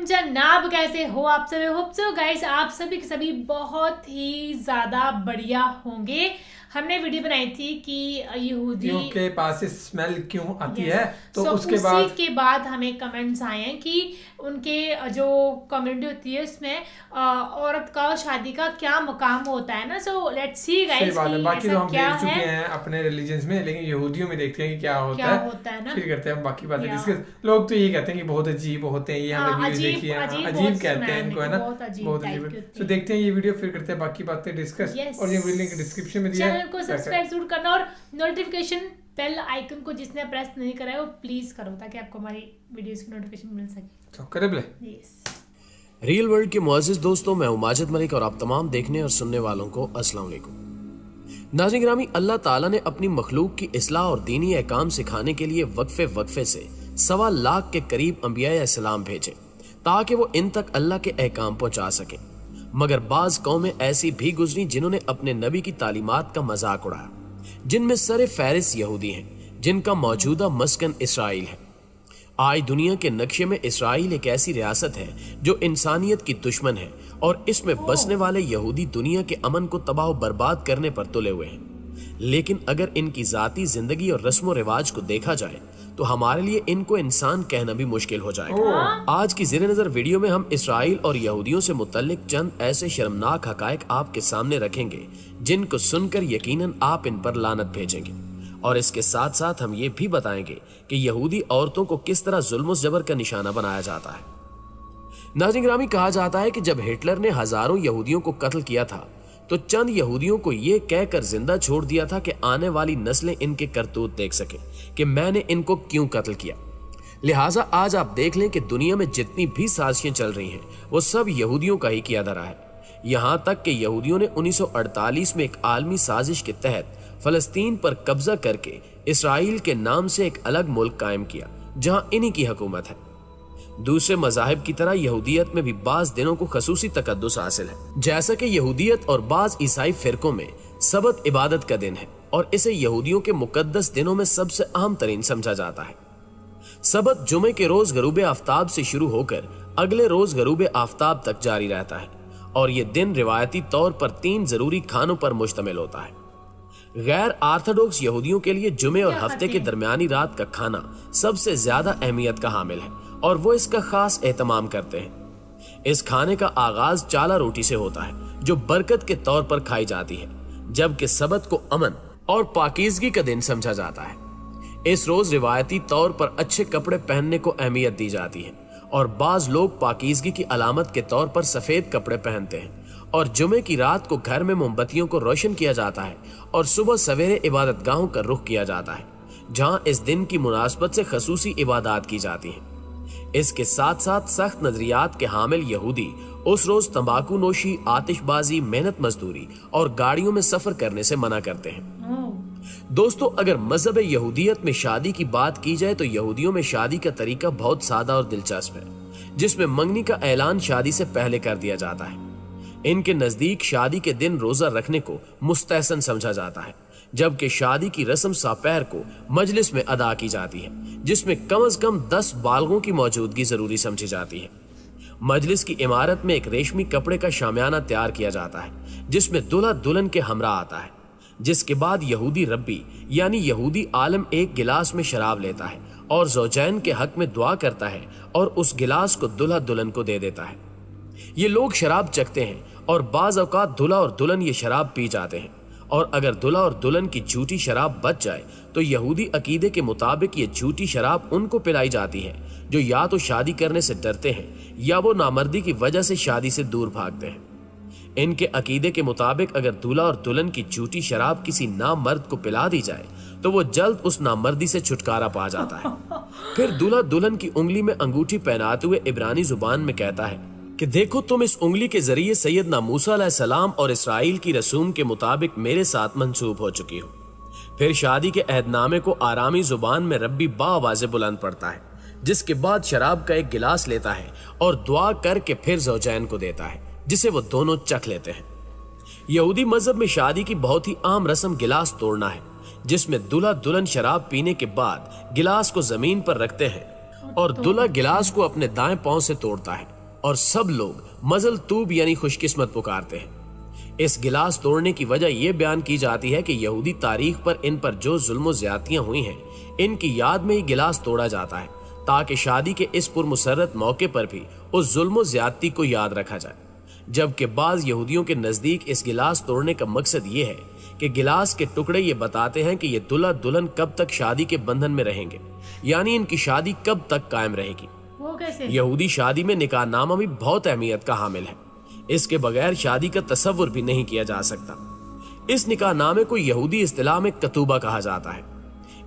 जनाब, कैसे हो आप सभी? होप सो गाइस आप सभी के सभी बहुत ही ज्यादा बढ़िया होंगे। हमने वीडियो बनाई थी कि यहूदियों के पास स्मेल क्यों आती है, तो उसके बाद हमें कमेंट्स आए हैं कि उनके जो कम्युनिटी होती है उसमें औरत का शादी का क्या मुकाम होता है ना। सो लेट्स सी गाइस, बाकी तो हम देख चुके हैं अपने रिलीजन्स में, लेकिन यहूदियों में देखते हैं कि क्या होता है ना, फिर करते हैं बाकी बातें डिस्कस। लोग तो यही कहते हैं कि बहुत अजीब होते हैं ये, हमने वीडियो देखी है, अजीब कहते हैं इनको, है ना, बहुत अजीब। तो देखते हैं ये वीडियो, फिर करते हैं बाकी बातें डिस्कस। और ये वीडियो लिंक डिस्क्रिप्शन में दिया है, चैनल को सब्सक्राइब जरूर करना और नोटिफिकेशन बेल आइकन को जिसने प्रेस नहीं करा है वो प्लीज करो, ताकि आपको हमारी वीडियोस की नोटिफिकेशन मिल सके। तो करे प्ले। यस। रियल वर्ल्ड के मुअज़्ज़िज़ दोस्तों, मैं हूं माजिद मलिक और आप तमाम देखने और सुनने वालों को अस्सलाम वालेकुम। नाज़रीन गिरामी, अल्लाह ताला ने अपनी मखलूक की इस्लाह और दीनी अहकाम सिखाने के लिए वक्फे से 1.25 लाख के करीब अंबिया सलाम भेजे, ताकि वो इन तक अल्लाह के अहकाम पहुंचा सके। मगर बाज कौमें ऐसी भी गुजरी जिन्होंने अपने नबी की तालीमात का मजाक उड़ाया, जिनमें सरे फहरिस्त यहूदी हैं, जिनका मौजूदा मस्कन इसराइल है। आज दुनिया के नक्शे में इसराइल एक ऐसी रियासत है जो इंसानियत की दुश्मन है, और इसमें बसने वाले यहूदी दुनिया के अमन को तबाह बर्बाद करने पर तुले हुए हैं। लेकिन अगर इनकी जाती जिंदगी और रस्म रिवाज को देखा जाए तो हमारे लिए इनको इंसान कहना भी मुश्किल हो जाएगा। आज की ज़ेरे नज़र वीडियो में हम इसराइल और यहूदियों से मुतल्लिक चंद ऐसे शर्मनाक हकायक आपके सामने रखेंगे जिनको सुनकर यकीनन आप इन पर लानत भेजेंगे, और इसके साथ साथ हम ये भी बताएंगे कि यहूदी औरतों को किस तरह जुल्म जबर का निशाना बनाया जाता है। नाज़रीन गिरामी, कहा जाता है कि जब हिटलर ने हजारों यहूदियों को कत्ल किया था तो चंद यहूदियों को ये कहकर जिंदा छोड़ दिया था कि आने वाली नस्लें इनके करतूत देख सके कि मैंने इनको क्यों कत्ल किया। लिहाजा आज आप देख लें कि दुनिया में जितनी भी साजिशें चल रही हैं वो सब यहूदियों का ही किया धरा है। यहाँ तक कि यहूदियों ने 1948 में एक आलमी साजिश के तहत फलस्तीन पर कब्जा करके इसराइल के नाम से एक अलग मुल्क कायम किया जहाँ इन्हीं की हुकूमत है। दूसरे मज़ाहिब की तरह यहूदियत में भी बाज दिनों को खसूसी तकद्दुस हासिल है, जैसा कि यहूदियत और बाज ईसाई फिरकों में सबत इबादत का दिन है और इसे यहूदियों के मुकद्दस दिनों में सबसे अहम तरीन समझा जाता है। सबत जुमे के रोज गरूब आफ्ताब से शुरू होकर अगले रोज गरूब आफ्ताब तक जारी रहता है, और ये दिन रिवायती तौर पर 3 जरूरी खानों पर मुश्तमिल होता है। गैर आर्थोडॉक्स यहूदियों के लिए जुमे और हफ्ते के दरमियानी रात का खाना सबसे ज्यादा अहमियत का हामिल है, और वो इसका खास एहतमाम करते हैं। इस खाने का आगाज चाला रोटी से होता है, जो बरकत के तौर पर खाई जाती है, जबकि सबत को अमन और पाकीज़गी का दिन समझा जाता है। इस रोज रिवायती तौर पर अच्छे कपड़े पहनने को अहमियत दी जाती है, और बाज लोग पाकीज़गी की अलामत के तौर पर सफेद कपड़े पहनते हैं, और जुमे की रात को घर में मोमबत्तियों को रोशन किया जाता है और सुबह सवेरे इबादत गाहों का रुख किया जाता है, जहां इस दिन की मुनासबत से खसूसी इबादत की जाती हैं। इसके साथ साथ सख्त नजरियात के हामिल यहूदी उस रोज तंबाकू नोशी, आतिशबाजी, मेहनत मजदूरी और गाड़ियों में सफर करने से मना करते हैं। दोस्तों, अगर मजहब यहूदियत में शादी की बात की जाए तो यहूदियों में शादी का तरीका बहुत सादा और दिलचस्प है, जिसमें मंगनी का ऐलान शादी से पहले कर दिया जाता है। इनके नजदीक शादी के दिन रोजा रखने को मुस्तहसन समझा जाता है, जबकि शादी की रस्म सापहर को मजलिस में अदा की जाती है, जिसमें कम से कम 10 बालगों की मौजूदगी जरूरी समझी जाती है। मजलिस की इमारत में एक रेशमी कपड़े का शामियाना तैयार किया जाता है, जिसमें दूल्हा दुल्हन के हमरा आता है, जिसके बाद यहूदी रब्बी यानी यहूदी आलम एक गिलास में शराब लेता है और ज़ौजैन के हक में दुआ करता है और उस गिलास को दूल्हा दुल्हन को दे देता है। ये लोग शराब चखते हैं और बाज औकात दूल्हा और दुल्हन ये शराब पी जाते हैं, और अगर दूल्हा और दुल्हन की झूठी शराब बच जाए तो यहूदी अकीदे के मुताबिक ये झूठी शराब उनको पिलाई जाती है जो या तो शादी करने से डरते हैं या वो नामर्दी की वजह से शादी से दूर भागते हैं। इनके अकीदे के मुताबिक अगर दूल्हा और दुल्हन की झूठी शराब किसी नामर्द को पिला दी जाए तो वो जल्द उस नामर्दी से छुटकारा पा जाता है। फिर दूल्हा दुल्हन की उंगली में अंगूठी पहनाते हुए इब्रानी जुबान में कहता है कि देखो, तुम इस उंगली के जरिए सैयदना मूसा अलैहिस्सलाम और इसराइल की रसूम के मुताबिक मेरे साथ मंसूब हो चुकी हो। फिर शादी के अहदनामे को आरामी जुबान में रब्बी बावाज़े बुलंद पड़ता है, जिसके बाद शराब का एक गिलास लेता है और दुआ करके फिर ज़ौजैन को देता है, जिसे वो दोनों चख लेते हैं। यहूदी मजहब में शादी की बहुत ही आम रस्म गिलास तोड़ना है, जिसमें दूल्हा दुल्हन शराब पीने के बाद गिलास को जमीन पर रखते हैं और दुल्हा गिलास को अपने दाएं पांव से तोड़ता है और सब लोग मजल तूब यानी खुशकिस्मत पुकारते हैं। इस गिलास तोड़ने की वजह यह बयान की जाती है कि यहूदी तारीख पर इन पर जो जुल्म ज्यादतियां हुई हैं, इनकी याद में ही गिलास तोड़ा जाता है ताकि शादी के इस पुरमुसर्रत मौके पर भी उस जुल्म ज्यादती को याद रखा जाए। जबकि बाज यहूदियों के नजदीक इस गिलास तोड़ने का मकसद ये है कि गिलास के टुकड़े ये बताते हैं कि ये दुल्हा दुल्हन कब तक शादी के बंधन में रहेंगे, यानी इनकी शादी कब तक कायम रहेगी। वो कैसे? यहूदी शादी में निकाह नामा भी बहुत अहमियत का हामिल है। इसके बगैर शादी का तसव्वुर भी नहीं किया जा सकता। इस निकाह नामे को यहूदी इस्तिलाह में कतूबा कहा जाता है।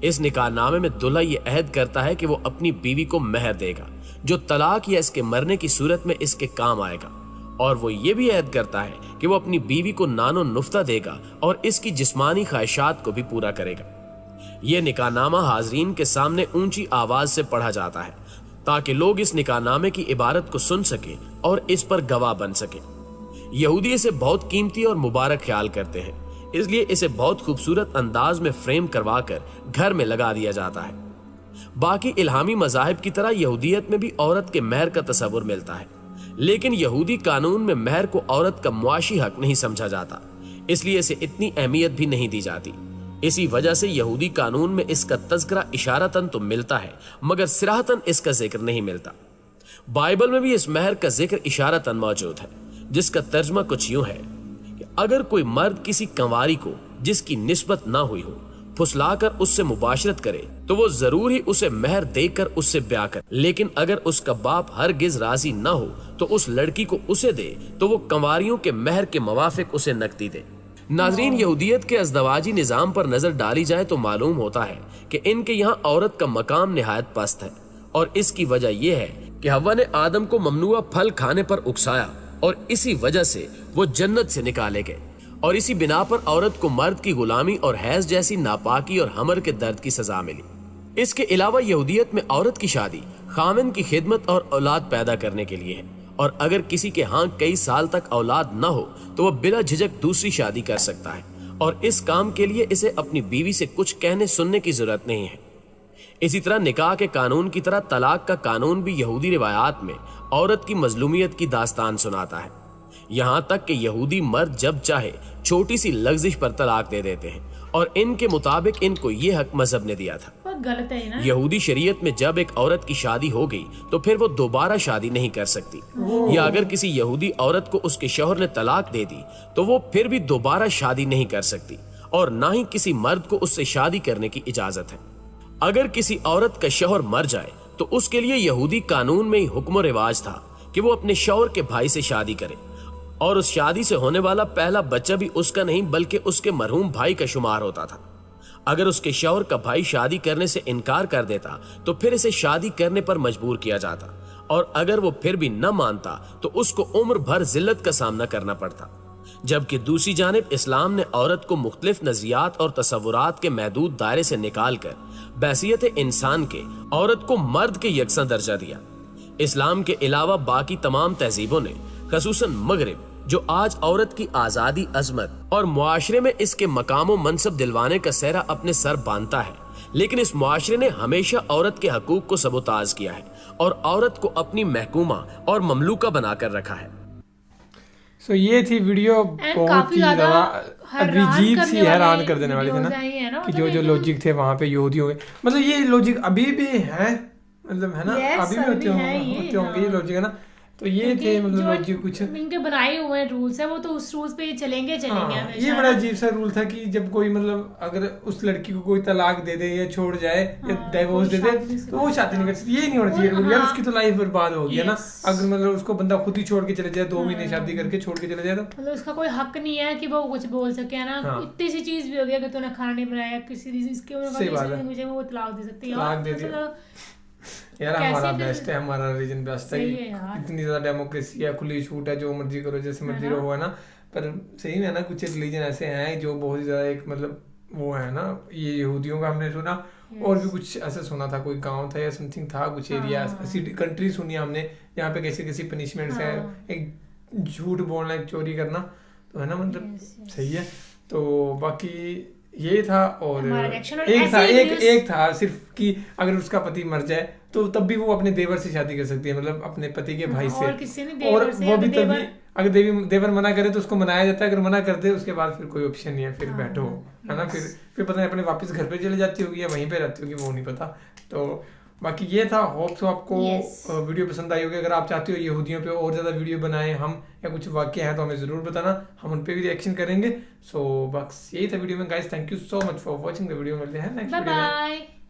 इस निकाह नामे में दुल्हा ये अहद करता है कि वो अपनी बीवी को महर देगा जो तलाक या इसके मरने की सूरत में इसके काम आएगा, और वो ये भी अहद करता है कि वो अपनी बीवी को नानो नुफ्ता देगा और इसकी जिस्मानी ख्वाहिशात को भी पूरा करेगा। ये निकाहनामा हाजरीन के सामने ऊंची आवाज से पढ़ा जाता है ताकि लोग इस निकाहनामे की इबारत को सुन सके और इस पर गवाह बन सके। यहूदी इसे बहुत कीमती और मुबारक ख्याल करते हैं, इसलिए इसे बहुत खूबसूरत अंदाज में फ्रेम करवा कर घर में लगा दिया जाता है। बाकी इल्हामी मज़ाहिब की तरह यहूदियत में भी औरत के महर का तस्वुर मिलता है, लेकिन यहूदी कानून में महर को औरत का मुआशी हक नहीं समझा जाता, इसलिए इसे इतनी अहमियत भी नहीं दी जाती। इसी वजह से यहूदी कानून में इसका तज़किरा इशारतन तो मिलता है मगर सिराहतन इसका जिक्र नहीं मिलता। बाइबल में भी इस महर का जिक्र इशारतन मौजूद है, जिसका तर्जमा कुछ यूं है कि अगर कोई मर्द किसी कंवारी को जिसकी निस्बत ना हुई हो फुसलाकर उससे मुबाशरत करे तो वो जरूर ही उसे महर देकर उससे ब्याह करे, लेकिन अगर उसका बाप हरगिज राजी ना हो तो उस लड़की को उसे दे तो वो कंवारियों के महर के मवाफिक उसे नकदी दे। नाजरीन, यहूदियत के अज़दवाजी निज़ाम पर नजर डाली जाए तो मालूम होता है कि इनके यहाँ औरत का मकाम निहायत पस्त है, और इसकी वजह यह है कि हव्वा ने आदम को ममनुआ फल खाने पर उकसाया और इसी वजह से वो जन्नत से निकाले गए, और इसी बिना पर औरत को मर्द की गुलामी और हैज जैसी नापाकी और हमर के दर्द की सजा मिली। इसके अलावा यहूदियत में औरत की शादी खाविंद की खिदमत और औलाद पैदा करने के लिए है, और अगर किसी के यहाँ कई साल तक औलाद न हो तो वह बिला झिझक दूसरी शादी कर सकता है, और इस काम के लिए इसे अपनी बीवी से कुछ कहने सुनने की जरूरत नहीं है। इसी तरह निकाह के कानून की तरह तलाक का कानून भी यहूदी रिवायात में औरत की मजलूमियत की दास्तान सुनाता है। यहाँ तक कि यहूदी मर्द जब चाहे छोटी सी लग्जिश पर तलाक दे देते हैं, और इनके मुताबिक इनको ये हक मजहब ने दिया था। बहुत गलत है ना? यहूदी शरीयत में जब एक औरत की शादी हो गई तो फिर वो दोबारा शादी नहीं कर सकती, या अगर किसी यहूदी औरत को उसके शौहर ने तलाक दे दी तो वो फिर भी दोबारा शादी नहीं कर सकती, और ना ही किसी मर्द को उससे शादी करने की इजाजत है। अगर किसी औरत का शौहर मर जाए तो उसके लिए यहूदी कानून में ही हुक्म रिवाज था कि वो अपने शौहर के भाई से शादी करे, और उस शादी से होने वाला पहला बच्चा भी उसका नहीं बल्कि उसके मरहूम भाई का शुमार होता था। अगर उसके शौहर का भाई शादी करने से इनकार कर देता तो फिर इसे शादी करने पर मजबूर किया जाता, और अगर वो फिर भी न मानता तो उसको उम्र भर जिल्लत का सामना करना पड़ता। जबकि दूसरी जानिब इस्लाम ने औरत को मुख्तलिफ नजरियात और तसव्वुरात के महदूद दायरे से निकाल कर बैसियत इंसान के औरत को मर्द के यकसा दर्जा दिया। इस्लाम के अलावा बाकी तमाम तहजीबों ने, खसूसन मगरिब जो आज औरत की आजादी, अजमत और मुआशरे में इसके मकाम मनसब दिलवाने का सेहरा अपने सर बांधता है, लेकिन इस मुआशरे ने हमेशा औरत के हकूक को सबोताज किया है और औरत को अपनी महकूमा और ममलूका बनाकर रखा है। सो ये थी वीडियो, बहुत ही ज्यादा अजीब सी, हैरान कर देने वाली थी ना, कि जो लॉजिक थे वहाँ पे यहूदियों के, मतलब ये लॉजिक अभी भी है, मतलब है ना, अभी भी होते होंगे ये लॉजिक, है ना। तो ये थे मतलब लॉजिक कुछ इनके बनाए हुए रूल्स है, वो तो उस रूल्स पे चलेंगे हमेशा। ये बड़ा अजीब सा रूल था कि जब कोई मतलब अगर उस लड़की को कोई तलाक दे दे या छोड़ जाए या डिवोर्स दे दे तो वो शादी नहीं कर सकती। ये नहीं होना चाहिए यार, उसकी तो लाइफ बर्बाद हो गई है ना। अगर मतलब उसको बंदा खुद ही छोड़ के चले जाए, 2 महीने शादी करके छोड़ के चले जाए, तो मतलब उसका कोई हक नहीं है कि वो कुछ बोल सके, है ना। इतनी सी चीज भी हो गया कि तूने खाना नहीं बनाया, किसी मुझे वो तलाक दे सकती है यार। हमारा बेस्ट है, हमारा रीजन बेस्ट है, इतनी ज्यादा डेमोक्रेसी है, खुली छूट है, जो मर्जी करो, जैसे मर्जी रहो, है ना। पर सही में है ना, कुछ रिलीजन ऐसे हैं जो बहुत ही ज्यादा एक मतलब वो है ना, ये यहूदियों का हमने सुना, और भी कुछ ऐसा सुना था, कोई गांव था या समथिंग था, कुछ एरिया ऐसी कंट्री सुनी हमने जहाँ पे कैसी कैसी पनिशमेंट्स है, एक झूठ बोलना, एक चोरी करना, तो है ना, मतलब सही है। तो बाकी یہ تھا. اور ایک تھا صرف کہ اگر اس کا پتی مر جائے تو تب بھی وہ اپنے دیور سے شادی کر سکتی ہے, مطلب اپنے پتی کے بھائی سے, اور وہ بھی تب بھی اگر دیور منع کرے تو اس کو منایا جاتا ہے, اگر منع کر دے اس کے بعد پھر کوئی آپشن نہیں ہے, پھر بیٹھو ہے نا, پھر پتہ نہیں اپنے واپس گھر پہ چلے جاتی ہوگی یا وہیں پہ رہتی ہوگی, وہ نہیں پتا. تو باقی یہ تھا. ہوپ سو آپ کو ویڈیو پسند آئی ہوگی. اگر آپ چاہتے ہو یہودیوں پہ اور زیادہ ویڈیو بنائیں ہم, یا کچھ واقعہ ہے تو ہمیں ضرور بتانا, ہم ان پہ بھی ریئیکشن کریں گے. سو بس یہی تھا ویڈیو میں guys. Thank you so much for watching the video. ملتے ہیں نیکسٹ ویڈیو میں.